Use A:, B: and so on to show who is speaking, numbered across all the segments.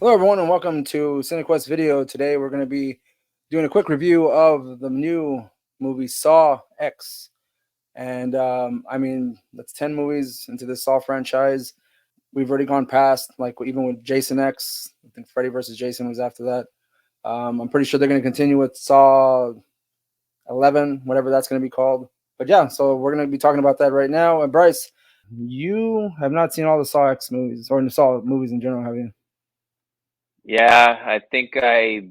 A: Hello, everyone, and welcome to CineQuest Video. Today, we're going to be doing a quick review of the new movie Saw X. And that's 10 movies into the Saw franchise. We've already gone past, like, even with Jason X. I think Freddy versus Jason was after that. I'm pretty sure they're going to continue with Saw 11, whatever that's going to be called. But yeah, so we're going to be talking about that right now. And Bryce, you have not seen all the Saw X movies, or the Saw movies in general, have you?
B: Yeah, I think I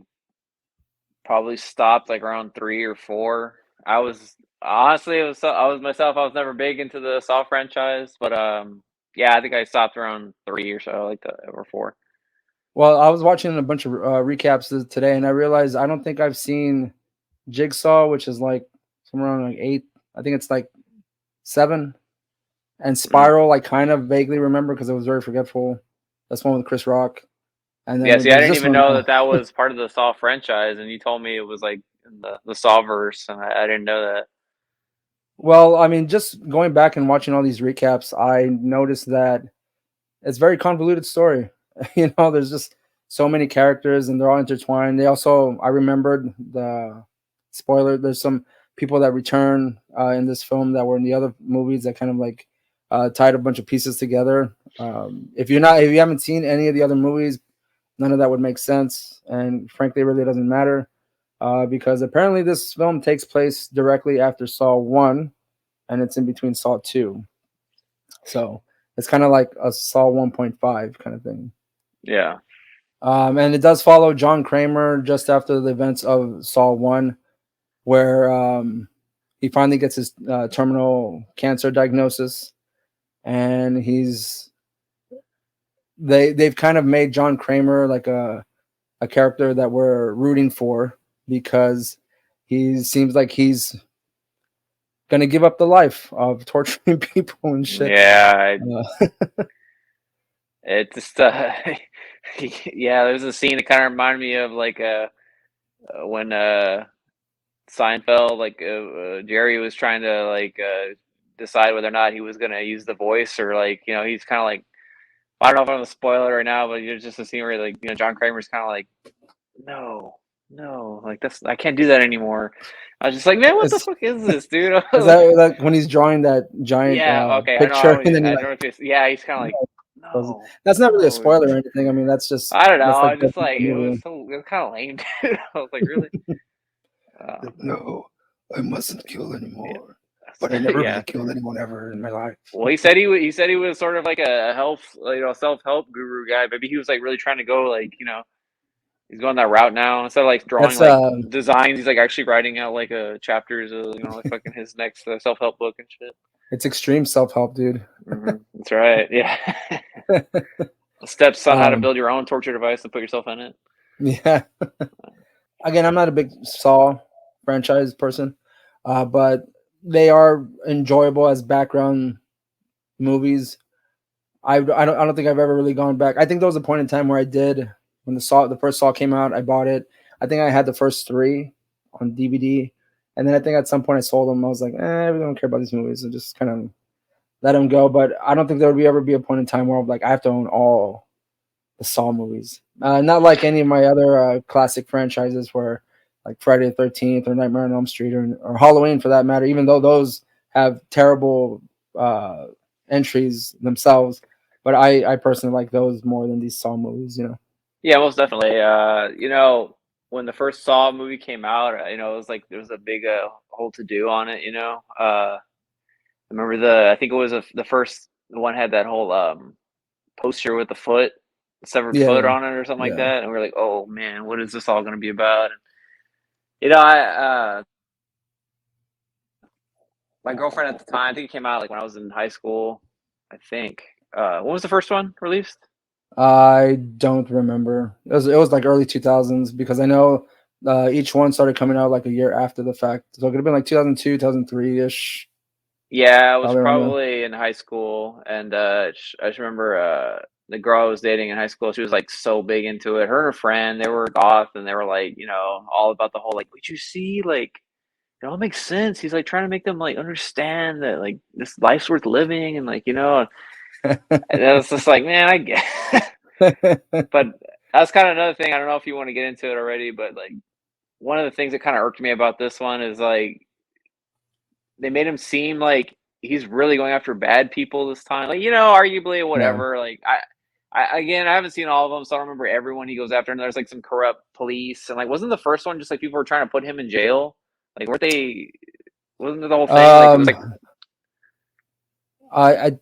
B: probably stopped like around 3 or 4. I was honestly, I was myself. I was never big into the Saw franchise, but yeah, I think I stopped around 3 or so, like or 4.
A: Well, I was watching a bunch of recaps today, and I realized I don't think I've seen Jigsaw, which is like somewhere around like 8. I think it's like 7, and
B: Mm.
A: Spiral. I kind of vaguely remember because it was very forgetful. That's one with Chris Rock, and
B: Yeah,
A: then
B: see, I
A: there's
B: didn't
A: this
B: even
A: one.
B: know that was part of the Saw franchise, and you told me it was like in the Saw verse, and I didn't know that.
A: Well, I mean, just going back and watching all these recaps, I noticed that it's a very convoluted story. There's just so many characters and they're all intertwined. They also, I remembered the spoiler. There's some people that return in this film that were in the other movies that kind of like tied a bunch of pieces together. If you haven't seen any of the other movies, none of that would make sense. And frankly, it really doesn't matter because apparently this film takes place directly after Saw 1 and it's in between Saw 2. So it's kind of like a Saw 1.5 kind of thing.
B: Yeah.
A: And it does follow John Kramer just after the events of Saw 1, where he finally gets his terminal cancer diagnosis. And they've kind of made John Kramer like a character that we're rooting for because he seems like he's going to give up the life of torturing people and shit.
B: Yeah,
A: Uh,
B: it just yeah, there's a scene that kind of reminded me of like when Seinfeld, like Jerry was trying to like decide whether or not he was gonna use the voice or like he's kind of like I don't know if I'm gonna spoil it right now, but there's just a scene where like John Kramer's kind of like no, no, like that's I can't do that anymore. I was just like, man, what the
A: it's
B: fuck is this, dude? I
A: Is
B: was
A: that
B: like,
A: like when he's drawing that giant
B: yeah, okay, I know,
A: picture and then he
B: I
A: like
B: don't know if it's yeah, he's kind of like
A: goes,
B: no,
A: that's not really a
B: no.
A: spoiler or anything. I mean,
B: I don't
A: that's
B: know.
A: like
B: I
A: the
B: just like
A: movie.
B: it was kind of lame, dude. I was like, really?
A: Like, no, I mustn't kill
B: Yeah,
A: anymore. But I never really
B: yeah.
A: killed anyone ever in my life.
B: Well, he said he was sort of like a health, self help guru guy. Maybe he was like really trying to go like he's going that route now instead of like drawing
A: That's
B: like designs. He's like actually writing out like chapters of like fucking his next self help book and shit.
A: it's extreme self help, dude.
B: That's right. Yeah. Steps on how to
A: um,
B: build your own torture device and put yourself in it.
A: yeah. Again, I'm not a big Saw franchise person, but they are enjoyable as background movies. I don't think I've ever really gone back. I think there was a point in time where I did when the first Saw came out. I bought it. I think I had the first 3 on DVD, and then I think at some point I sold them. I was like, I really don't care about these movies. So just kind of let them go. But I don't think there would ever be a point in time where I'm like I have to own all the Saw movies. Not like any of my other classic franchises where like Friday the 13th or Nightmare on Elm Street or Halloween for that matter. Even though those have terrible entries themselves, but I personally like those more than these Saw movies.
B: Yeah, most definitely. When the first Saw movie came out, it was like there was a big whole to do on it. I remember I think it was the first one had that whole poster with the foot, severed
A: Yeah,
B: foot
A: yeah,
B: on it or something like
A: yeah.
B: that, and we are like, oh man, what is this all going to be about? And, I my girlfriend at the time, I think it came out like when I was in high school. I think. When was the first one released?
A: I don't remember. It was like early 2000s because I know each one started coming out like a year after the fact. So it could have been like 2002, 2003 ish,
B: Yeah, I was
A: probably around there.
B: probably in high school, and I just remember the girl I was dating in high school. She was like so big into it. Her and her friend, they were goth, and they were like, all about the whole like, "What you see? Like, it all makes sense." He's like trying to make them like understand that like this life's worth living, and like. And it was just like, man, I get, but That's kind of another thing. I don't know if you want to get into it already, but like one of the things that kind of irked me about this one is like they made him seem like he's really going after bad people this time. Like, arguably
A: Yeah.
B: whatever. Like I again, I haven't seen all of them, so I don't remember everyone he goes after. And there's like some corrupt police, and like wasn't the first one just like people were trying to put him in jail? Like, weren't they? Wasn't it the whole thing like it was like?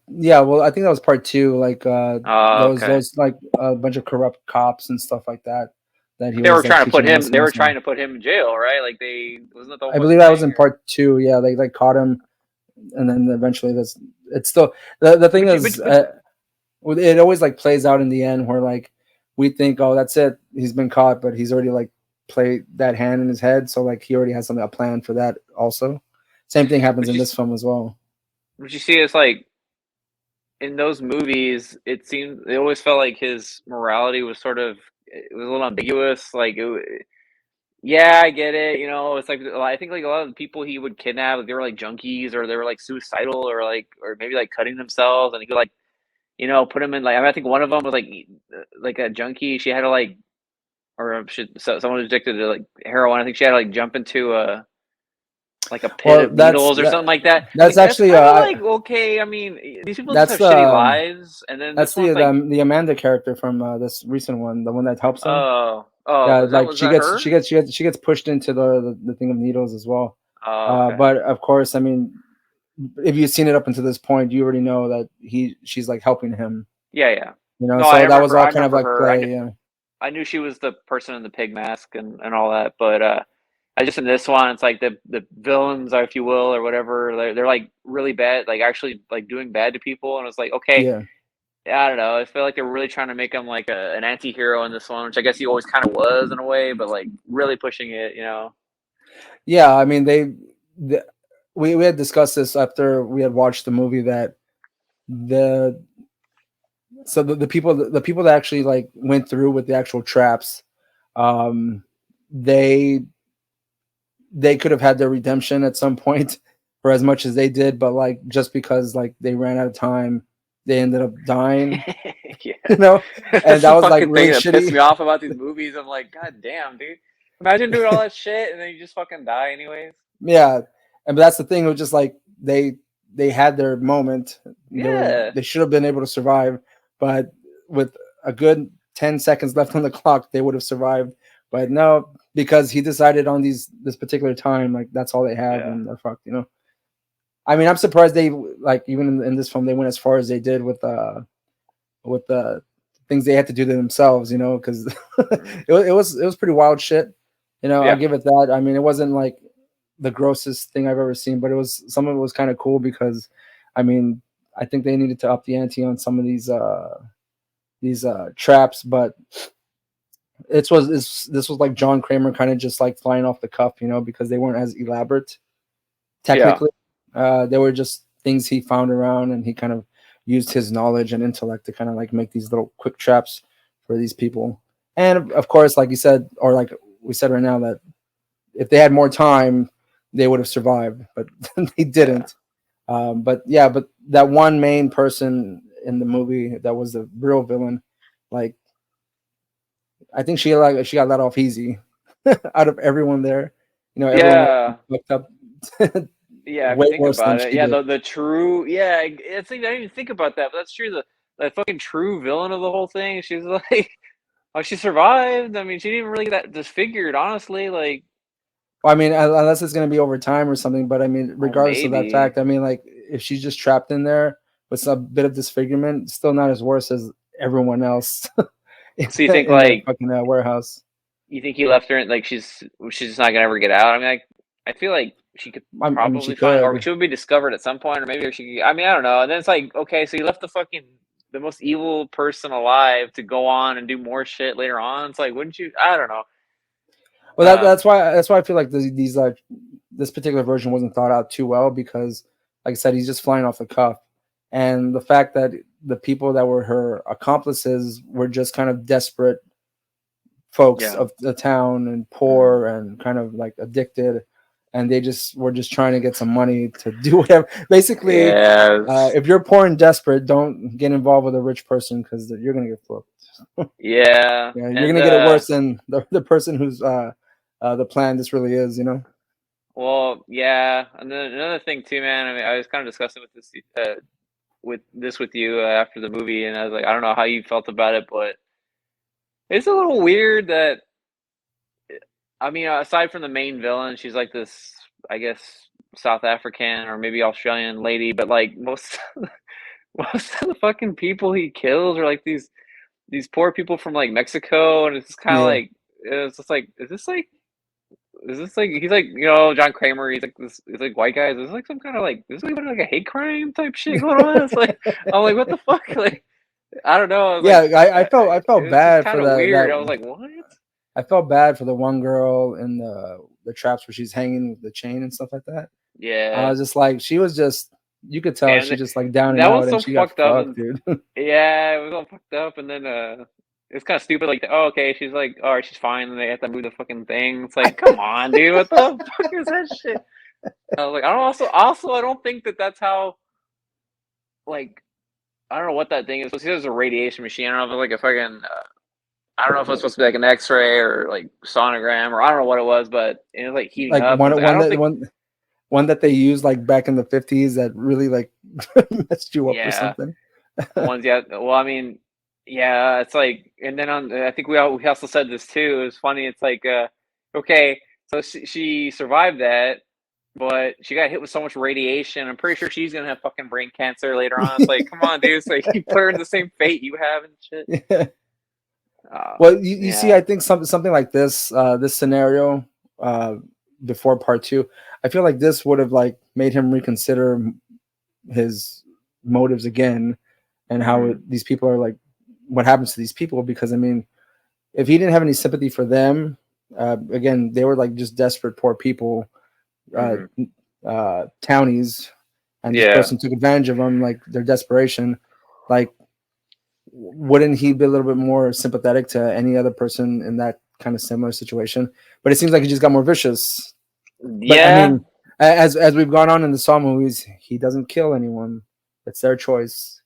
A: Yeah, well, I think that was part two. Like,
B: Oh, okay.
A: those like a bunch of corrupt cops and stuff like that. That he
B: But they were
A: was like
B: trying to put
A: teaching
B: him. They were
A: lessons.
B: trying to put him in jail, right? Like they wasn't that the whole
A: I believe
B: fucking
A: that was
B: thing?
A: in
B: Or
A: part two. Yeah, they like caught him, and then eventually this. It's still the thing
B: but you,
A: is,
B: but
A: it always like plays out in the end where like we think, oh, that's it, he's been caught, but he's already like played that hand in his head, so like he already has something a plan for that. Also, same thing happens
B: but
A: in
B: you
A: this film as well.
B: but you see, it's like in those movies, it always felt like his morality was sort of it was a little ambiguous. Like, yeah, I get it. It's like I think like a lot of the people he would kidnap, like, they were like junkies or they were like suicidal or maybe like cutting themselves, and he could like put them in like I think one of them was like a junkie. She had to like someone who's addicted to like heroin. I think she had to like jump into a pit
A: Well,
B: of needles or something like that.
A: that's
B: Like that's
A: actually
B: kind of like okay. I mean, these people just
A: that's
B: have shitty lives, and then
A: that's
B: this one's like,
A: the Amanda character from this recent one, the one that helps him.
B: oh,
A: Yeah,
B: was that
A: like
B: was that her?
A: she gets pushed into the thing of needles as well.
B: Oh, okay.
A: But of course, I mean, if you've seen it up until this point, you already know that she's like helping him.
B: Yeah, yeah. No, I
A: So that was
B: remember.
A: all
B: I
A: kind of
B: remember
A: like
B: her.
A: play. Yeah,
B: I knew she was the person in the pig mask and all that, but I just in this one, it's like the villains, if you will, or whatever. They're like really bad, like actually like doing bad to people, and it's like okay,
A: yeah,
B: I don't know. I feel like they're really trying to make him like an anti-hero in this one, which I guess he always kind of was in a way, but like really pushing it.
A: yeah. I mean, we had discussed this after we had watched the movie that the the people that actually like went through with the actual traps, um, they could have had their redemption at some point for as much as they did, but like just because like they ran out of time, they ended up dying.
B: Yeah,
A: You know, and
B: that's
A: that
B: the
A: was like
B: fucking thing
A: really
B: that pissed
A: shitty.
B: me off about these movies. I'm like, God damn, dude. Imagine doing all that shit and then you just fucking die anyways.
A: Yeah, and but that's the thing. It was just like they had their moment.
B: Yeah.
A: They should have been able to survive, but with a good 10 seconds left on the clock, they would have survived. But no, because he decided on this particular time, like that's all they have,
B: Yeah.
A: and they're fucked. I mean, I'm surprised they like even in this film they went as far as they did with the things they had to do to themselves. Because it was pretty wild shit. I'll
B: Yeah.
A: give it that. I mean, it wasn't like the grossest thing I've ever seen, but some of it was kind of cool because, I mean, I think they needed to up the ante on some of these traps, but this was like John Kramer kind of just like flying off the cuff, because they weren't as elaborate
B: Yeah.
A: technically. They were just things he found around, and he kind of used his knowledge and intellect to kind of like make these little quick traps for these people. And of course, like you said, or like we said right now, that if they had more time, they would have survived, but they
B: Yeah.
A: didn't. But yeah, but that one main person in the movie that was the real villain, like I think she got let off easy out of everyone there. Everyone else
B: Yeah.
A: looked up
B: Yeah, if you
A: way
B: think
A: worse than
B: about it.
A: she
B: Yeah,
A: did.
B: the true it's like I didn't even think about that, but that's true. The fucking true villain of the whole thing, she's like oh, she survived. I mean, she didn't even really get that disfigured, honestly. Like,
A: Well, I mean, unless it's going to be over time or something. But I mean,
B: oh,
A: regardless of that
B: maybe.
A: fact, I mean, like if she's just trapped in there with some bit of disfigurement, still not as worse as everyone else
B: So you think
A: in the
B: like
A: fucking warehouse.
B: you think he left her in like she's just not gonna ever get out? I mean, like I feel like she could
A: I mean, she
B: probably find, or
A: could.
B: she would be discovered at some point, or maybe she. I mean, I don't know. And then it's like, okay, so you left the most evil person alive to go on and do more shit later on. It's like, wouldn't you? I don't know.
A: Well, that's why I feel like these like this particular version wasn't thought out too well because, like I said, he's just flying off the cuff, and the fact that the people that were her accomplices were just kind of desperate folks
B: Yeah.
A: of the town and
B: Mm.
A: poor and kind of like addicted, and they were just trying to get some money to do whatever. Basically,
B: Yeah,
A: if you're poor and desperate, don't get involved with a rich person because you're gonna get flipped.
B: yeah,
A: Yeah, you're
B: and
A: gonna get it worse than the person who's the plan this really is.
B: well, yeah, and then another thing too, man. I mean, I was kind of discussing with you after the movie, and I was like, I don't know how you felt about it, but it's a little weird that I mean, aside from the main villain, she's like this, I guess, South African or maybe Australian lady, but like most most of the fucking people he kills are like these poor people from like Mexico, and it's just kind of
A: Yeah.
B: like it's just like is this like he's like John Kramer, he's like white guys. Is this like some kind of like is this like a hate crime type shit going on? It's like I'm like what the fuck like I don't know. I was
A: Yeah,
B: like
A: I
B: it
A: felt
B: was just
A: bad for
B: kind of
A: that.
B: weird. I was like what?
A: I felt bad for the one girl in the traps where she's hanging with the chain and stuff like that. I
B: Yeah,
A: was just like, she was just, you could tell she
B: and
A: just like down and
B: that was
A: out, and
B: so
A: she got
B: fucked up.
A: fucked,
B: And
A: dude.
B: yeah, it was all fucked up. And then it's kind of stupid. Like oh okay, she's like all right, she's fine. And they have to move the fucking thing. It's like come on, dude, what the fuck is that shit? I was like I don't also I don't think that's how like I don't know what that thing is. It was a radiation machine. I don't know if it's like a fucking. I don't know if it was supposed to be like an X-ray or like sonogram or I don't know what it was, but it was like heating
A: Like
B: up. I was like, I don't think.
A: one that they used like back in the 50s that really like messed you up or
B: Yeah,
A: something.
B: the ones. Yeah. Well, I mean, yeah. It's like, and then I think we also said this too. It was funny. It's like, okay, so she survived that, but she got hit with so much radiation. I'm pretty sure she's gonna have fucking brain cancer later on. It's like, come on, dude. It's like you put her in the same fate you have and shit.
A: Yeah. Well, you see,
B: Yeah.
A: I think something like this scenario, uh, before part two, I feel like this would have like made him reconsider his motives again, and how
B: Mm-hmm.
A: these people are like, what happens to these people. Because I mean, if he didn't have any sympathy for them, again, they were like just desperate poor people, uh,
B: Mm-hmm.
A: townies, and this
B: Yeah.
A: person took advantage of them, like their desperation. Like, wouldn't he be a little bit more sympathetic to any other person in that kind of similar situation? But it seems like he just got more vicious. But I
B: Yeah.
A: mean, as we've gone on in the Saw movies, he doesn't kill anyone. It's their choice.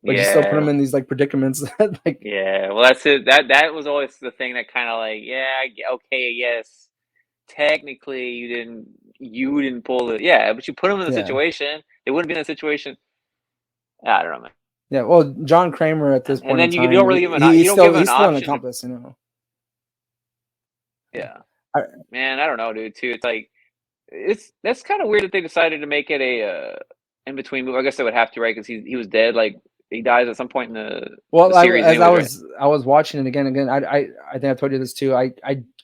A: But you still put him
B: Yeah.
A: in these like predicaments that like,
B: Yeah, well, that's it. That was always the thing that kind of like, yeah, okay, yes, technically you didn't pull it, yeah, but you put them in the
A: yeah.
B: situation, they wouldn't be in a situation. I don't know, man.
A: Yeah, well, John Kramer at this
B: And
A: point in
B: then you
A: time,
B: don't really give him you don't give him an
A: he's still an
B: option to,
A: accomplice,
B: yeah,
A: I,
B: man. I don't know, dude. Too, it's like that's kind of weird that they decided to make it a in between movie. I guess they would have to, right? Because he was dead. Like he dies at some point in the
A: well,
B: series,
A: as
B: anyways, right?
A: I was watching it again. I think I told you this too. I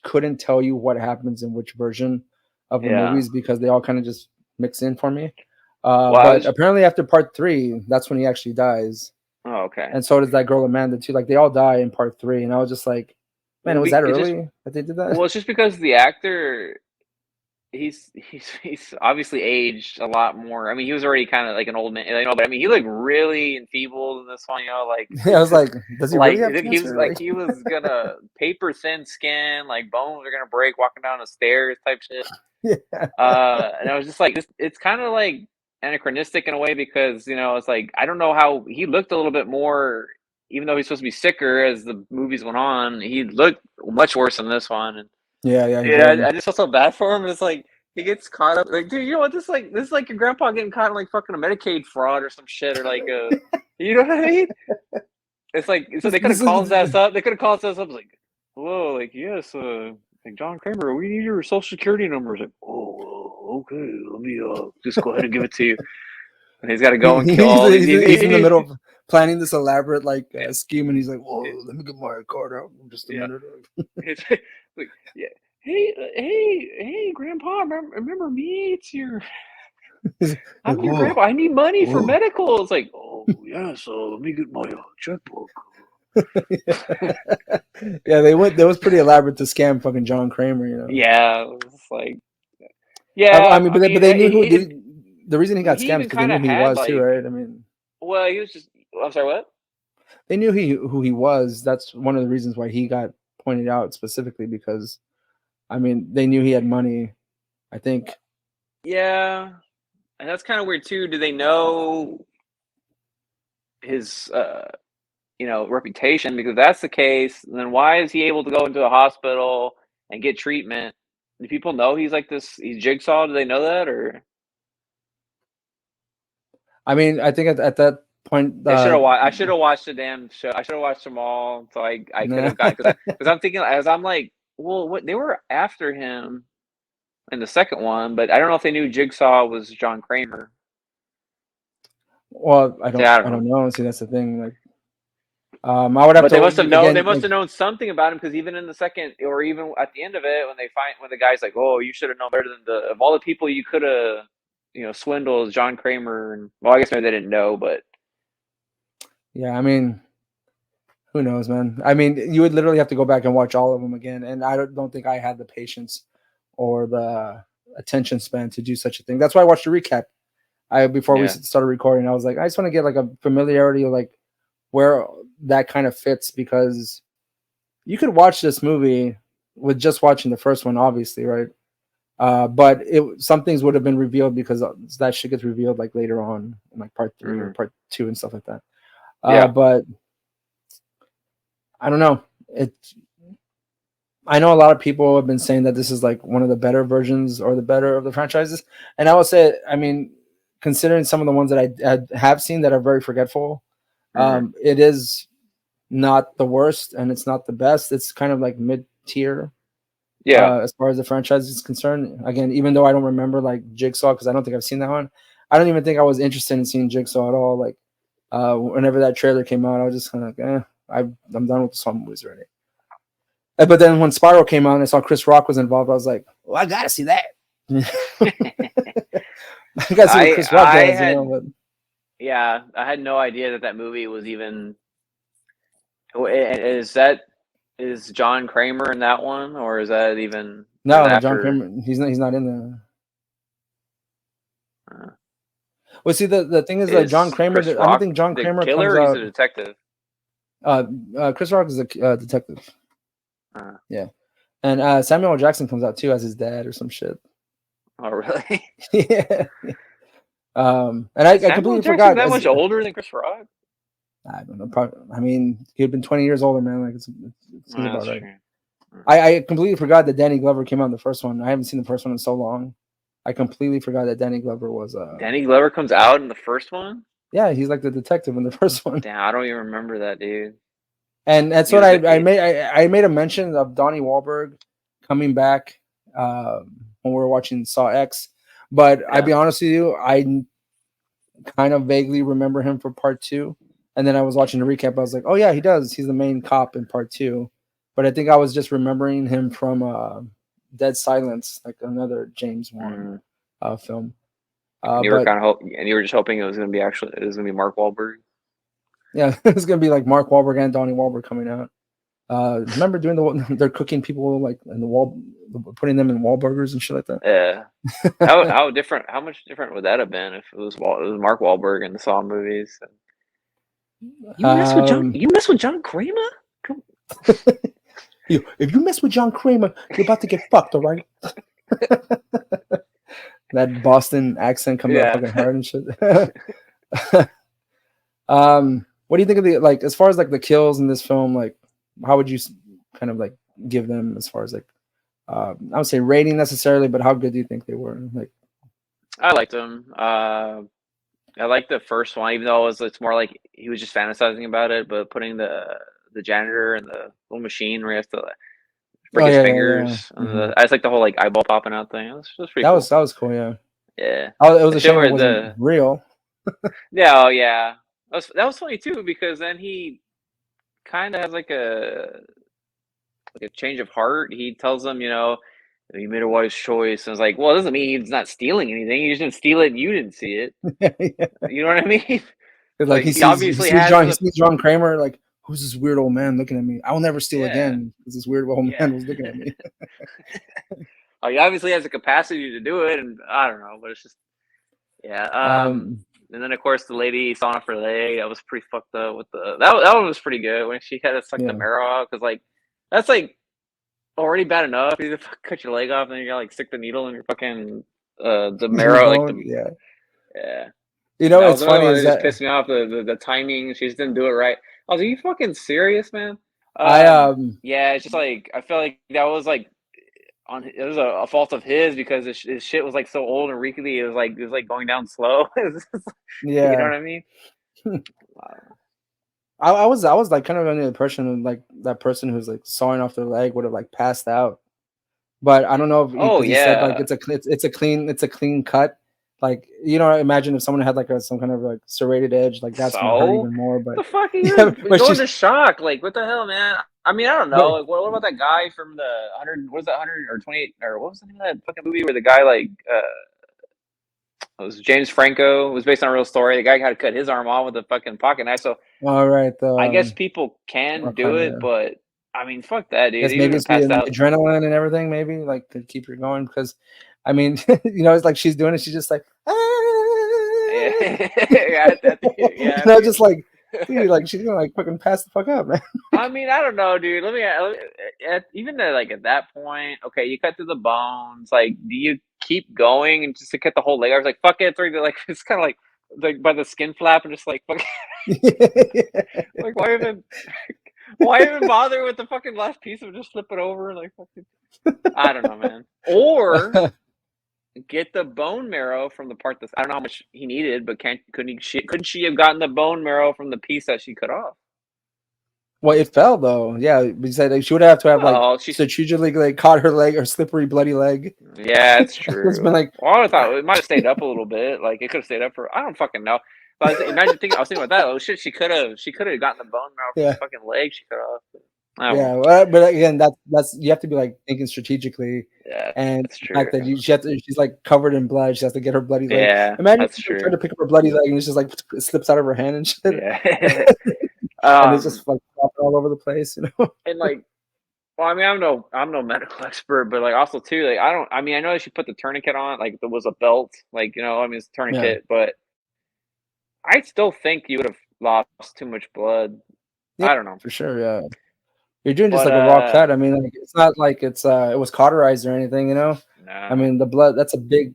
A: couldn't tell you what happens in which version of the
B: Yeah.
A: movies because they all kind of just mix in for me.
B: Well, I
A: But
B: was.
A: apparently after part three, that's when he actually dies,
B: Oh, okay.
A: and so does that girl Amanda too. Like they all die in part three, and I was just like, man,
B: Well,
A: was that
B: it just
A: early that they did that?
B: it's just because the actor he's obviously aged a lot more. I mean, he was already kind of like an old man, but I mean, he looked really enfeebled in this one. Like
A: I
B: it's
A: was
B: just
A: like, does he really have
B: he was
A: cancer?
B: like
A: Like,
B: he was gonna paper thin skin, like bones are gonna break walking down the stairs type shit.
A: yeah,
B: And I was just like, this. It's kind of like anachronistic in a way because it's like I don't know how he looked a little bit more. Even though he's supposed to be sicker as the movies went on, he looked much worse in this one. And
A: yeah, he
B: yeah,
A: did.
B: I just feel so bad for him. It's like he gets caught up. Like, dude, you know what? This is like your grandpa getting caught in like fucking a Medicaid fraud or some shit, or like you know what I mean? It's like so they could have
A: This
B: called
A: is
B: us up. They could have called us up. Like, hello, like yes, like John Kramer, we need your social security number. It's like, oh, okay, let me just go ahead and give it to you. And he's got to go and kill all these.
A: he's in the middle of planning this elaborate like scheme, and he's like, "Whoa, let me get my card out in just a
B: Yeah,
A: minute."
B: it's like yeah. Hey, Grandpa, remember me? It's your
A: Like,
B: I'm your
A: whoa,
B: grandpa. I need money for
A: whoa.
B: medical. It's like, oh yeah, so let me get my checkbook.
A: Yeah, they went. That was pretty elaborate to scam fucking John Kramer.
B: Yeah, it's like, yeah.
A: I mean,
B: I
A: but
B: mean,
A: they knew who the reason he got
B: he
A: scammed
B: even
A: because they
B: kind
A: knew
B: of
A: who he
B: had
A: was too,
B: like,
A: right? I mean,
B: well, he was just. I'm sorry, what?
A: they knew who he was. That's one of the reasons why he got pointed out specifically because, I mean, they knew he had money. I think.
B: Yeah, and that's kind of weird too. Do they know his reputation? Because if that's the case, then why is he able to go into a hospital and get treatment? Do people know he's like this? He's Jigsaw. Do they know that, or
A: I mean, I think at that point,
B: I should have watched the damn show. I should have watched them all, so I could
A: nah.
B: have got because I'm thinking as I'm like, well, what they were after him in the second one, but I don't know if they knew Jigsaw was John Kramer.
A: Well,
B: Yeah, I
A: I
B: don't know.
A: don't know. See, that's the thing. Like, I would have
B: But they
A: to
B: must have known. They
A: again,
B: must
A: like,
B: have known something about him because even in the second, or even at the end of it, when the guy's like, "Oh, you should have known better than the of all the people you could have, swindled John Kramer." And well, I guess maybe they didn't know, but
A: yeah. I mean, who knows, man? I mean, you would literally have to go back and watch all of them again, and I don't think I had the patience or the attention span to do such a thing. That's why I watched the recap. Before we
B: yeah,
A: started recording, I was like, I just want to get like a familiarity of like where that kind of fits because you could watch this movie with just watching the first one, obviously, right? But some things would have been revealed because that shit gets revealed like later on in like part 3 or
B: hmm
A: part 2 and stuff like that.
B: yeah,
A: But I don't know. I know a lot of people have been saying that this is like one of the better versions or the better of the franchises, and I would say, I mean, considering some of the ones that I have seen that are very forgetful,
B: hmm
A: it is not the worst and it's not the best. It's kind of like mid tier
B: yeah.
A: as far as the franchise is concerned. Again, even though I don't remember like Jigsaw because I don't think I've seen that one. I don't even think I was interested in seeing Jigsaw at all. Like whenever that trailer came out, I was just kind of like, I'm done with the Saw movies already. But then when Spiral came out and I saw Chris Rock was involved, I was like, well, I gotta see that. I gotta see what Chris Rock
B: I
A: does,
B: had
A: But
B: yeah, I had no idea that that movie was even. Is John Kramer in that one, or is that even or is
A: no,
B: that
A: no, John
B: after?
A: Kramer, he's not in there.
B: Uh,
A: Well, see, the thing is, John
B: is
A: Kramer.
B: Chris
A: I don't
B: Rock
A: think John
B: the
A: Kramer
B: killer,
A: comes
B: or he's a
A: out.
B: detective?
A: Chris Rock is a detective.
B: Uh,
A: Yeah, and Samuel L. Jackson comes out too as his dad or some shit.
B: oh, really?
A: Yeah. And I
B: Samuel
A: completely
B: Jackson
A: forgot.
B: that much older than Chris Rock?
A: I don't know. Probably, I mean, he had been 20 years older, man. Like it seems about
B: That's
A: right.
B: true.
A: I completely forgot that Danny Glover came out in the first one. I haven't seen the first one in so long. I completely forgot that Danny Glover was
B: Danny Glover comes out in the first one.
A: yeah, he's like the detective in the first one.
B: Damn, I don't even remember that dude.
A: And that's
B: He
A: what
B: was the
A: I made a mention of Donnie Wahlberg coming back when we were watching Saw X. But I'll
B: yeah.
A: be honest with you, I kind of vaguely remember him for part 2. And then I was watching the recap. I was like, oh yeah, he does. He's the main cop in part 2. But I think I was just remembering him from Dead Silence, like another James Wan
B: Mm.
A: film.
B: And you were
A: But
B: kind of and you were just hoping it was gonna be Mark Wahlberg.
A: yeah, it's gonna be like Mark Wahlberg and Donnie Wahlberg coming out. Remember doing they're cooking people like in the wall, putting them in Wahlburgers and shit like that.
B: Yeah. How much different would that have been if it was Mark Wahlberg in the Saw movies?
A: Um,
B: You mess with John Kramer? Come
A: if you mess with John Kramer, you're about to get fucked, all right? That Boston accent comes out
B: Yeah.
A: fucking hard and shit. What do you think of the like as far as like the kills in this film? Like, how would you kind of like give them as far as like I would say rating necessarily, but how good do you think they were? Like,
B: I liked him. I liked the first one, even though it's more like he was just fantasizing about it, but putting the janitor and the little machine where he has to like, break
A: oh
B: his
A: yeah.
B: fingers. And
A: Hmm.
B: I just like the whole like eyeball popping out thing. It was pretty cool.
A: That was cool. Yeah,
B: Yeah.
A: it was
B: The
A: a
B: shit
A: shame it
B: where
A: wasn't real.
B: yeah, oh yeah. That was funny too because then he kind of has like a change of heart. He tells them, you made a wise choice. And it's like, well, it doesn't mean he's not stealing anything. He just didn't steal it and you didn't see it.
A: Yeah.
B: You know what I mean?
A: Like
B: Like he obviously has
A: He
B: the
A: sees John Kramer like who's this weird old man looking at me? I will never steal
B: yeah.
A: again because this weird old
B: Yeah.
A: man was looking at me.
B: He obviously has the capacity to do it, and I don't know, but it's just yeah.
A: Um,
B: And then of course the lady sawing off her leg. That was pretty fucked up. With that one was pretty good when she had to suck the
A: yeah,
B: marrow out because like that's like already bad enough. You cut your leg off and then you gotta like stick the needle in your fucking the marrow, like
A: bone.
B: the
A: Yeah.
B: yeah.
A: You know,
B: That was
A: it's
B: another
A: funny
B: one
A: is
B: that just
A: that
B: pissed me off. The timing, she just didn't do it right. I was like, "You fucking serious, man?"
A: I
B: Yeah, it's just like I feel like that was like it was a fault of his because his shit was like so old and wrinkly. It was like going down slow. You know
A: yeah.
B: what I mean?
A: I was like kind of under the impression of like that person who's like sawing off their leg would have like passed out. But I don't know if
B: Oh
A: because he said like
B: yeah.
A: it's a clean cut. Like you know, imagine if someone had like some kind of like serrated edge, like that's gonna hurt
B: So
A: even more. But
B: the fuck are
A: yeah,
B: you
A: but
B: going
A: she's
B: to shock? Like what the hell, man? I mean, I don't
A: but
B: know. Like what about that guy from the 100? What is that 100 or 28 or what was the name of that fucking movie where the guy like it was James Franco. It was based on a real story. The guy had to cut his arm off with a fucking pocket knife. So
A: all right.
B: I guess people can do it,
A: Yeah.
B: but I mean, fuck that, dude.
A: Guess
B: You would
A: maybe
B: have
A: it's the
B: passed out.
A: adrenaline and everything. Maybe like to keep her going because, I mean, you know, it's like she's doing it. She's just like, ah!
B: Yeah, yeah, yeah. I
A: Just like, dude, like she's gonna like fucking pass the fuck out, man.
B: I mean, I don't know, dude. Even like at that point, okay, you cut through the bones. Like, do you keep going and just to cut the whole leg? I was like, fuck it, like it's kind of like by the skin flap and just like fuck, like why even bother with the fucking last piece of just flip it over like fucking. I don't know, man. Or get the bone marrow from the part that I don't know how much he needed, but couldn't she have gotten the bone marrow from the piece that she cut off?
A: Well, it fell though. Yeah, we said like, she would have to have like
B: Well, she's
A: strategically like caught her leg or slippery bloody leg.
B: yeah, it's
A: It's been
B: true.
A: like,
B: Well, I thought it might have stayed up a little bit. Like it could have stayed up for I don't fucking know. But I was thinking about that. Oh shit, she could have gotten the bone marrow from the
A: yeah,
B: fucking leg she cut off. Oh
A: yeah.
B: well,
A: Well, but again, that's you have to be like thinking strategically,
B: yeah,
A: and
B: that's
A: the fact
B: true.
A: that she's like covered in blood. She has to get her bloody leg.
B: Yeah,
A: Imagine if
B: that's
A: she like, tried to
B: true.
A: pick up her bloody leg and it's just like it slips out of her hand and shit,
B: Yeah.
A: and it's
B: um,
A: just like flopping all over the place. You know?
B: and like well, I mean, I'm no medical expert, but like also too, like I don't. I mean, I know that she put the tourniquet on, like there was a belt, like I mean, it's a
A: Yeah,
B: tourniquet, but I still think you would have lost too much blood.
A: yeah,
B: I don't know,
A: for sure. Yeah, you're doing just
B: but
A: like a raw cut. I mean, like, it's not like it was cauterized or anything. You know, I
B: nah.
A: mean, the blood that's a big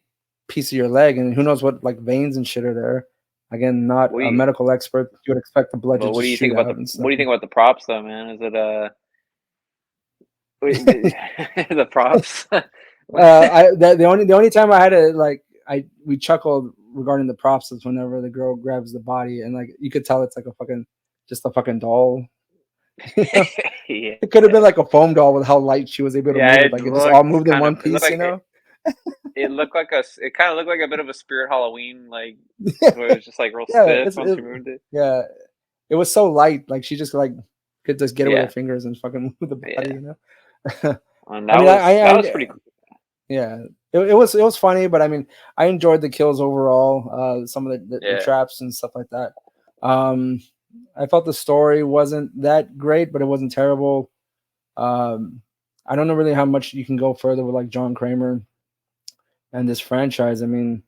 A: piece of your leg, and who knows what like veins and shit are there. Again, not
B: What do
A: a
B: you?
A: medical expert. You would expect the blood to
B: But what do
A: just
B: you think
A: shoot
B: about
A: out and
B: what
A: stuff.
B: do you think about the props though, man? Is it the props?
A: The only time I had to like we chuckled regarding the props is whenever the girl grabs the body and like you could tell it's like a fucking just a fucking doll. You know?
B: Yeah,
A: It could have been like a foam doll with how light she was able to
B: yeah.
A: move it.
B: It
A: Like it just all
B: looked
A: moved in
B: kind
A: one
B: of. It looked
A: piece. You
B: like
A: know?
B: it looked like it kind of looked like a bit of a Spirit Halloween, like
A: Yeah,
B: where it was just like real
A: yeah.
B: stiff once you moved it.
A: Yeah. It was so light. Like she just like could just get it with her
B: Yeah,
A: fingers and fucking move the body.
B: yeah.
A: You know?
B: And
A: I mean,
B: that was pretty cool.
A: yeah, it was funny, but I mean, I enjoyed the kills overall. Some of the
B: Yeah.
A: traps and stuff like that. Um, I felt the story wasn't that great, but it wasn't terrible. Um, I don't know really how much you can go further with like John Kramer and this franchise. I mean,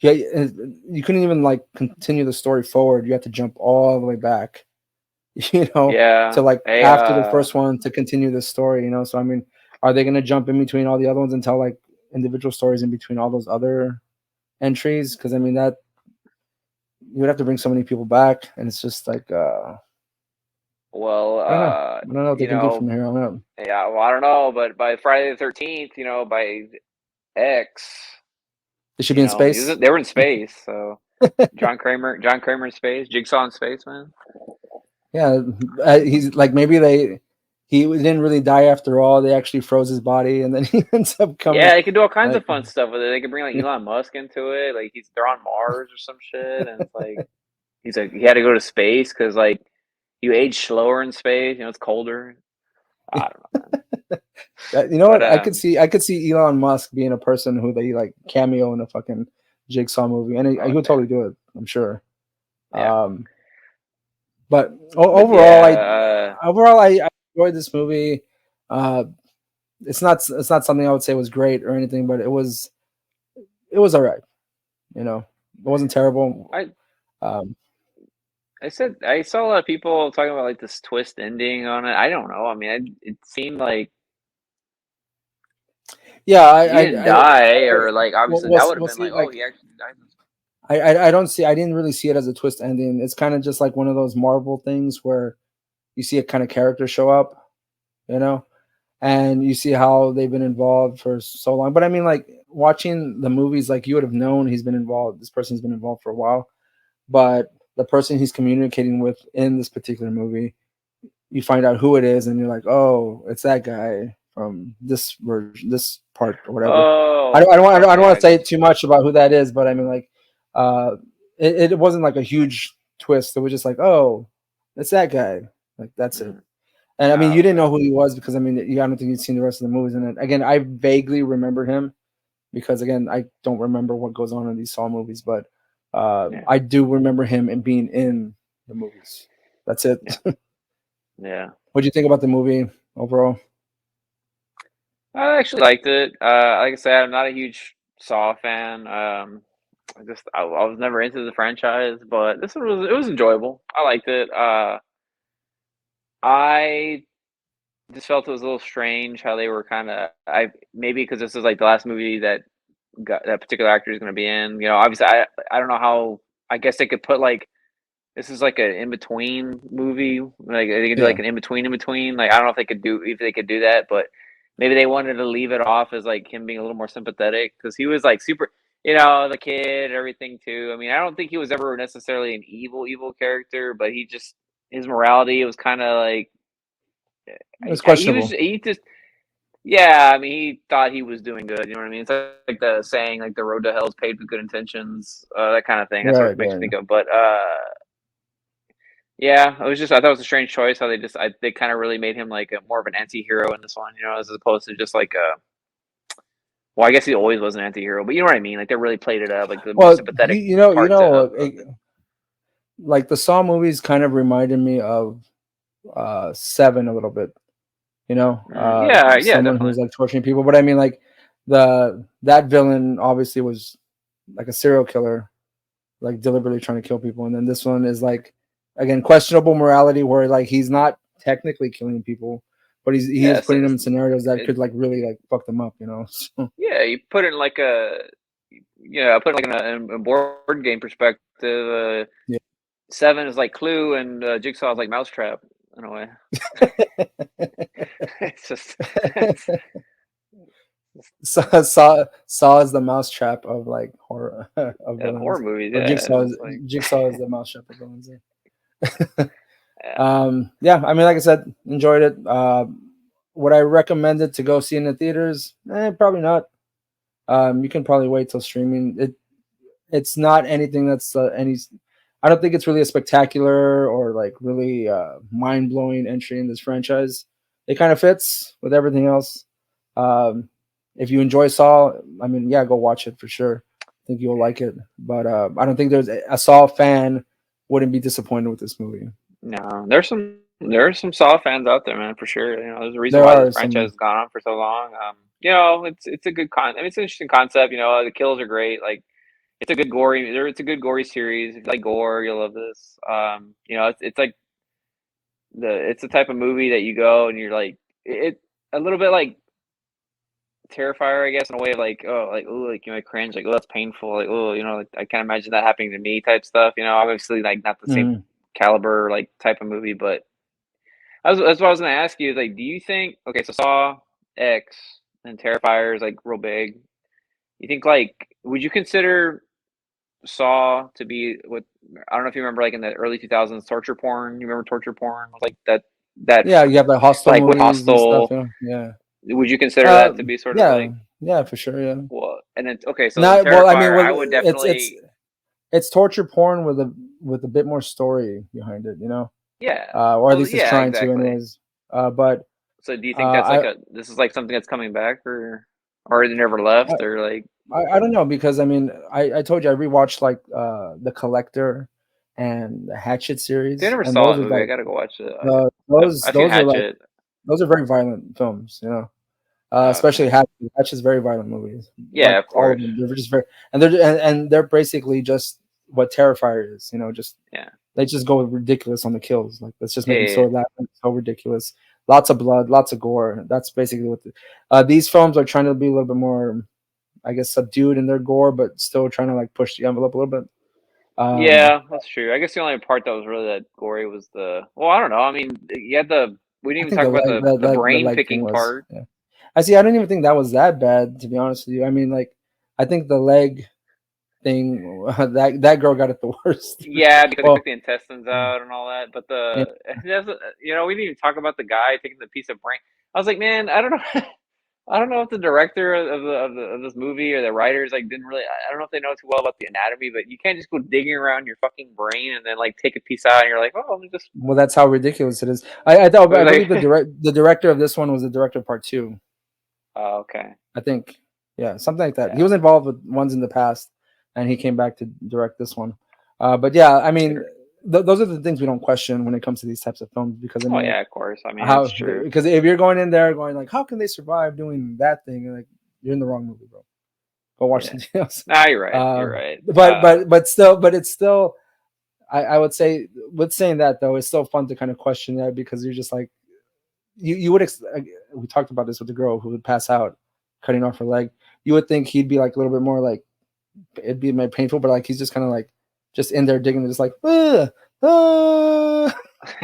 A: yeah, you couldn't even like continue the story forward. You have to jump all the way back, you know, to
B: Yeah.
A: like
B: Hey,
A: after the first one to continue the story, you know. So I mean, are they gonna jump in between all the other ones and tell like individual stories in between all those other entries? Because I mean that you would have to bring so many people back, and it's just like
B: well,
A: I don't know. I don't know what they
B: you
A: can do from
B: know,
A: here on out.
B: yeah, well, I don't know, but by Friday the 13th, by X,
A: They should be in space.
B: they were in space, so John Kramer in space, Jigsaw in space, man.
A: Yeah, he's like maybe he didn't really die after all. They actually froze his body, and then he ends up coming.
B: Yeah, they could do all kinds
A: Like,
B: of fun stuff with it. They could bring like Elon Musk into it, like they're on Mars or some shit, and it's like he's like he had to go to space because like you age slower in space. It's colder. I don't know, man.
A: you know
B: But
A: what? I could see Elon Musk being a person who they like cameo in a fucking Jigsaw movie, and he would
B: okay,
A: totally do it. I'm sure.
B: yeah,
A: Um, but
B: but yeah,
A: overall, I enjoyed this movie. Uh, it's not something I would say was great or anything, but it was all right. You know, it wasn't terrible.
B: I
A: Um,
B: I saw a lot of people talking about like this twist ending on it. I don't know. I mean, it seemed like
A: Yeah,
B: He didn't die, or like obviously that would have
A: we'll
B: been
A: see.
B: like, oh,
A: Like,
B: he actually died.
A: I don't see. I didn't really see it as a twist ending. It's kind of just like one of those Marvel things where you see a kind of character show up, you know, and you see how they've been involved for so long. But I mean, like watching the movies, like you would have known he's been involved. This person's been involved for a while, but the person he's communicating with in this particular movie, you find out who it is, and you're like, oh, it's that guy from this version, this part, or whatever.
B: Oh,
A: I don't
B: okay,
A: want
B: I
A: to say
B: got
A: too
B: you.
A: much about who that is, but I mean, like, uh, it wasn't like a huge twist. It was just like, oh, it's that guy. Like that's it.
B: Mm.
A: And I mean,
B: Oh,
A: you didn't
B: okay.
A: know who he was because I mean, I don't think you'd seen the rest of the movies. And then, again, I vaguely remember him because again, I don't remember what goes on in these Saw movies, but
B: Yeah,
A: I do remember him and being in the movies. That's it.
B: yeah, yeah.
A: What do you think about the movie overall?
B: I actually liked it. Like I said, I'm not a huge Saw fan. I was never into the franchise, but this one was enjoyable. I liked it. I just felt it was a little strange how they were kind of I maybe because this is like the last movie that that particular actor is going to be in. You know, obviously I don't know how. I guess they could put like this is like an in between movie. Like they could do like
A: Yeah,
B: an in between. Like I don't know if they could do that, but maybe they wanted to leave it off as like him being a little more sympathetic because he was like super. You know, the kid, everything too. I mean, I don't think he was ever necessarily an evil character, but he just his morality was kind of like
A: it's
B: he
A: questionable.
B: he just yeah, I mean, he thought he was doing good. You know what I mean? It's like the saying, like the road to hell is paved with good intentions, that kind of thing. That's what
A: Right,
B: it makes me
A: right.
B: think of. But yeah, it was just I thought it was a strange choice how they kind of really made him like a, more of an anti-hero in this one, you know, as opposed to just like a well, I guess he always was an anti-hero, but you know what I mean? Like they really played it up, like the more
A: Well,
B: sympathetic
A: you
B: part
A: know,
B: of it.
A: like the Saw movies kind of reminded me of Seven a little bit. You know,
B: Yeah, yeah,
A: someone who's
B: definitely.
A: like torturing people. But I mean, like that villain obviously was like a serial killer, like deliberately trying to kill people. And then this one is like, again, questionable morality, where like he's not technically killing people, but he
B: Yeah,
A: is putting them in scenarios that
B: it,
A: could like really like fuck them up. You know. So,
B: yeah, you put it in like a yeah, I put it like in a board game perspective.
A: yeah.
B: Seven is like Clue, and Jigsaw is like Mousetrap in a way. It's just it's,
A: Saw is the mousetrap of like horror of
B: horror
A: villains,
B: movies.
A: or
B: Yeah, it's like
A: Jigsaw is the mousetrap of villains. Yeah.
B: yeah,
A: Yeah, I mean, like I said, enjoyed it. Would I recommend it to go see in the theaters? Probably not. You can probably wait till streaming. It's not anything that's any. I don't think it's really a spectacular or like really mind blowing entry in this franchise. It kind of fits with everything else. Um, if you enjoy Saw, I mean, yeah, go watch it for sure. I think you'll like it. But I don't think there's a Saw fan wouldn't be disappointed with this movie.
B: no, there's some Saw fans out there, man, for sure. You know, there's a reason
A: There
B: why this
A: are
B: franchise
A: some.
B: has gone on for so long. You know, it's a good I mean, it's an interesting concept. You know, the kills are great. Like, it's a good gory. It's a good gory series. If you like gore, you'll love this. You know, it's like it's the type of movie that you go and you're like it a little bit like Terrifier, I guess, in a way of like, oh, like, oh, like, you know, cringe, like, oh, that's painful, like, oh, you know, like, I can't imagine that happening to me type stuff, you know, obviously, like, not the same
A: Mhm.
B: caliber, like, type of movie, but that's what I was going to ask you is, like, do you think, okay, so Saw X and Terrifier is, like, real big. You think, like, would you consider Saw to be what, I don't know if you remember, like, in the early 2000s, torture porn? You remember torture porn? Like,
A: Yeah, you have like Hostel
B: like, with
A: movies and stuff.
B: Hostel,
A: You know? Yeah.
B: would you consider that to be sort of
A: Yeah,
B: like,
A: yeah, for sure. Yeah.
B: well, and then okay, so then
A: Not well. I mean,
B: Terrifier,
A: with
B: I would
A: it's
B: definitely,
A: it's torture porn with a bit more story behind it. You know,
B: yeah.
A: or at
B: Well,
A: least it's
B: yeah,
A: trying to,
B: exactly.
A: anyways. But
B: So do you think that's like
A: I,
B: a this is like something that's coming back, or they never left, or like
A: I don't know because I mean I told you I rewatched like the Collector and the Hatchet
B: see, I
A: series,
B: never
A: and
B: saw
A: those
B: that
A: are
B: movie. I
A: like
B: gotta go watch it. I got, I've seen
A: those are like
B: Hatchet.
A: those are very violent films. You know.
B: Oh,
A: Especially
B: okay.
A: Hatch. Hatch is very violent movies.
B: Yeah,
A: Like
B: of
A: all of
B: course.
A: them, they're just very and they're basically just what Terrifier is. You know, just
B: Yeah.
A: they just go ridiculous on the kills. Like let's just
B: Yeah,
A: make them
B: yeah,
A: so
B: yeah.
A: laughing, so ridiculous. lots of blood, lots of gore. That's basically what these films are trying to be a little bit more, I guess, subdued in their gore, but still trying to like push the envelope a little bit. Um,
B: Yeah, that's true. I guess the only part that was really that gory was well, I don't know. I mean, you had we didn't
A: I
B: even
A: think
B: talk about the
A: the
B: brain
A: leg thing
B: picking
A: was.
B: part.
A: Yeah. I see. I don't even think that was that bad, to be honest with you. I mean, like, I think the leg thing that girl got it the worst.
B: Yeah, because they took
A: Well,
B: the intestines
A: yeah,
B: out and all that. But
A: yeah.
B: we didn't even talk about the guy taking the piece of brain. I was like, man, I don't know. I don't know if the director of this movie or the writers like didn't really. I don't know if they know too well about the anatomy, but you can't just go digging around your fucking brain and then like take a piece out and you're like, oh, let me just
A: Well, that's how ridiculous it is. I thought I believe
B: like.
A: the director of this one was the director of part two.
B: Oh, okay.
A: I think, yeah, something like that. He
B: Yeah.
A: was involved with ones in the past, and he came back to direct this one. But yeah, I mean,
B: Sure.
A: those are the things we don't question when it comes to these types of films, because I
B: Oh
A: mean, like,
B: yeah, of course. I mean,
A: how,
B: that's true.
A: because if you're going in there going like, how can they survive doing that thing? You're like, you're in the wrong movie, bro. Go watch
B: Yeah.
A: something else.
B: Ah, you're right. You're right.
A: But it's still, I would say, with saying that though, it's still fun to kind of question that, because you're just like, you would we talked about this with the girl who would pass out cutting off her leg. You would think he'd be like a little bit more like, it'd be more painful, but like he's just kind of like just in there digging, just like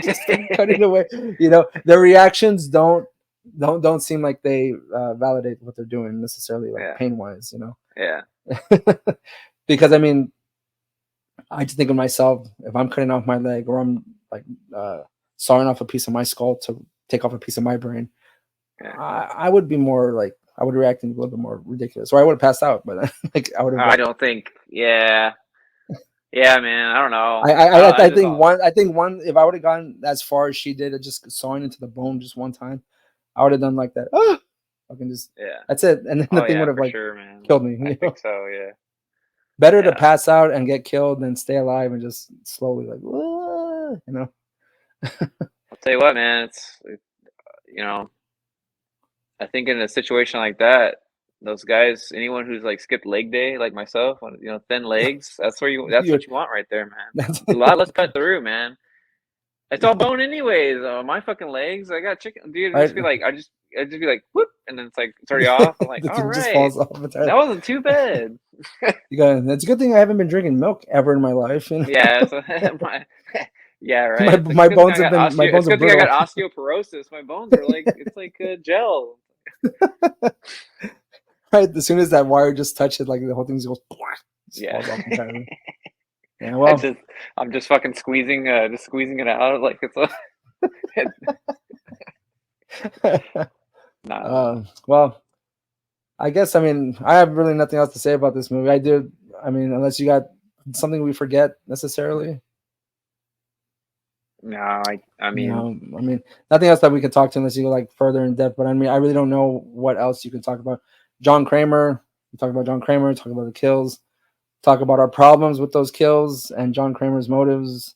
A: just like cutting away. Their reactions don't seem like they validate what they're doing necessarily, like
B: Yeah.
A: pain wise.
B: Yeah.
A: Because I mean, I just think of myself, if I'm cutting off my leg, or I'm like sawing off a piece of my skull to take off a piece of my brain,
B: Yeah.
A: I would be more like, I would react in a little bit more ridiculous, or I would have passed out, but like I would have.
B: I don't think. Yeah. Yeah, man. I don't know. I just don't.
A: I think one, if I would have gone as far as she did, just sawing into the bone just one time, I would have done like that. I can just,
B: Yeah.
A: that's it, and then the
B: Oh
A: thing
B: yeah,
A: would have
B: for
A: like
B: sure, man.
A: killed me.
B: I think so. Yeah.
A: Better to
B: Yeah.
A: pass out and get killed than stay alive and just slowly like,
B: I'll tell you what, man. You know, I think in a situation like that, those guys, anyone who's like skipped leg day, like myself, thin legs, that's
A: You're,
B: what you want right there, man.
A: that's
B: A lot less cut through, man. It's all bone anyways. My fucking legs, I got chicken, dude.
A: right.
B: I'd just be like, whoop, and then it's already off. I'm like,
A: The
B: all
A: thing just
B: right,
A: falls off entirely.
B: that wasn't too bad.
A: It's a good thing I haven't been drinking milk ever in my life.
B: Yeah, my, yeah,
A: my
B: right. It's like
A: my bones have been my
B: it's
A: bones
B: a
A: are
B: good thing I got
A: brittle.
B: osteoporosis. My bones are like it's like gel.
A: Right, as soon as that wire just touches, like the whole thing just goes, just
B: Yeah.
A: falls off entirely. Yeah,
B: I
A: well,
B: just I'm just fucking squeezing it out like it's a no.
A: well, I guess, I mean, I have really nothing else to say about this movie. I mean, unless you got something we forget necessarily.
B: No, I mean,
A: I mean, nothing else that we can talk to unless you go like further in depth. But I mean, I really don't know what else you can talk about. John Kramer, we talk about John Kramer, talk about the kills, talk about our problems with those kills and John Kramer's motives.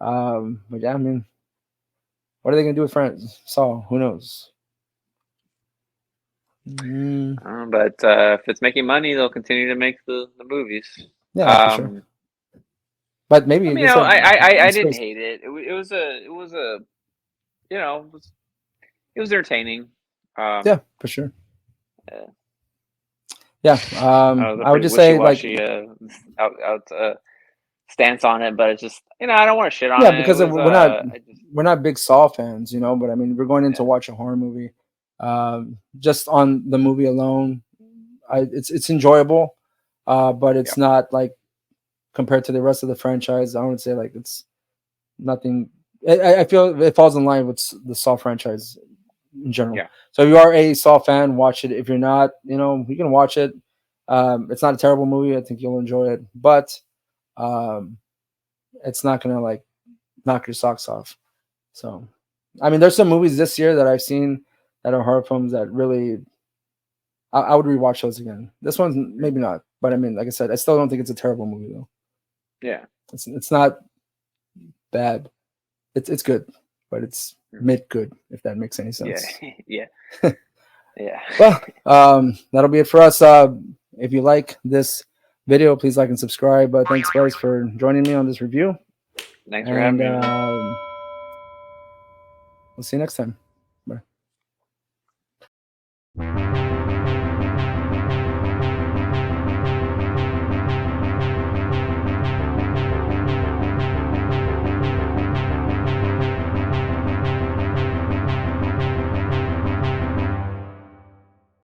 A: But yeah, I mean, what are they gonna do with friends? Saul, who knows?
B: but if it's making money, they'll continue to make the movies.
A: Yeah, for sure.
B: Um,
A: But maybe,
B: I
A: like
B: mean,
A: I said,
B: I
A: it's
B: didn't
A: space.
B: hate it. It was a it was entertaining.
A: Yeah, for sure.
B: Yeah.
A: Yeah,
B: That was a
A: I would
B: pretty
A: just say like,
B: wishy-washy out stance on it, but it's just I don't want to shit on
A: yeah,
B: it. It
A: because
B: was I just
A: we're not big Saw fans, but I mean, we're going in to
B: yeah
A: watch a horror movie. Just on the movie alone, it's enjoyable, but
B: yeah
A: it's not like, compared to the rest of the franchise, I would say like it's nothing. I feel it falls in line with the Saw franchise in general.
B: yeah
A: So if you are a Saw fan, watch it. If you're not, you can watch it. It's not a terrible movie. I think you'll enjoy it, but um, it's not gonna like knock your socks off. So, I mean, there's some movies this year that I've seen that are horror films that really I would rewatch those again. This one's maybe not, but I mean, like I said, I still don't think it's a terrible movie though.
B: yeah
A: It's not bad. It's good, but it's mid good, if that makes any
B: yeah
A: sense.
B: yeah yeah.
A: Well, that'll be it for us. If you like this video, please like and subscribe. Thanks, Bryce, for joining me on this review.
B: Thanks for having
A: And
B: me, man.
A: we'll see you next time. Bye.